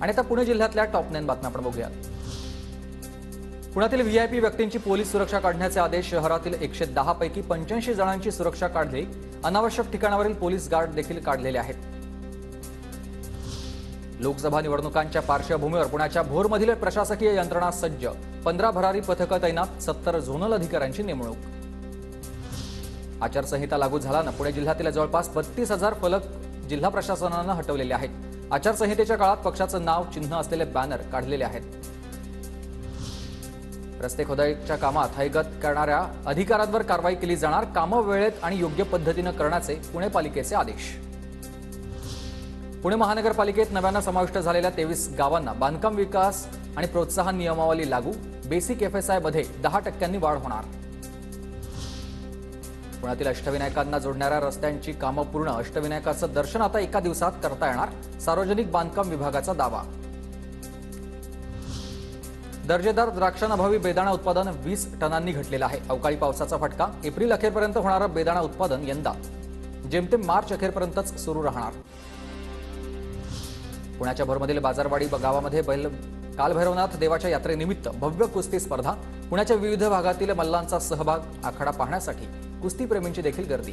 आणि आता पुणे जिल्ह्यातल्या टॉप 9 बातम्या आपण बघूया। पुण्यातील व्हीआयपी व्यक्तींची पोलीस सुरक्षा काढण्याचे आदेश। शहरातील 110 पैकी 85 जणांची सुरक्षा काढली। अनावश्यक ठिकाणावरील पोलीस गार्ड देखील काढलेले आहेत। लोकसभा निवडणुकांच्या पार्श्वभूमीवर पुण्याच्या भोरमधील प्रशासकीय यंत्रणा सज्ज। 15 भरारी पथकं तैनात। 70 झोनल अधिकाऱ्यांची नेमणूक। आचारसंहिता लागू झाल्यानं पुणे जिल्ह्यातील जवळपास 32,000 फलक जिल्हा प्रशासनानं हटवलेले आहेत। आचारसंहितेच्या काळात पक्षाचं नाव चिन्ह असलेले बॅनर काढलेले आहेत। रस्ते खोदाईच्या कामात हयगत करणाऱ्या अधिकाऱ्यांवर कारवाई केली जाणार। कामं वेळेत आणि योग्य पद्धतीनं करण्याचे पुणे पालिकेचे आदेश। पुणे महानगरपालिकेत नव्यानं समाविष्ट झालेल्या 23 गावांना बांधकाम विकास आणि प्रोत्साहन नियमावली लागू। बेसिक एफएसआय मध्ये 10% वाढ होणार। पुण्यातील अष्टविनायकांना जोडणाऱ्या रस्त्यांची कामं पूर्ण। अष्टविनायकाचं दर्शन आता एका दिवसात करता येणार। सार्वजनिक बांधकाम विभागाचा दावा। दर्जेदार द्राक्षांअभावी बेदाणा उत्पादन 20 टनांनी घटलेलं आहे। अवकाळी पावसाचा फटका। एप्रिल अखेरपर्यंत होणारं बेदाणा उत्पादन यंदा जेमतेम मार्च अखेरपर्यंतच सुरू राहणार। पुण्याच्या भोरमधील बाजारवाडी गावामध्ये कालभैरवनाथ देवाच्या यात्रेनिमित्त भव्य कुस्ती स्पर्धा। पुण्याच्या विविध भागातील मल्लांचा सहभाग। आखाडा पाहण्यासाठी कुस्तीप्रेमींची देखील गर्दी।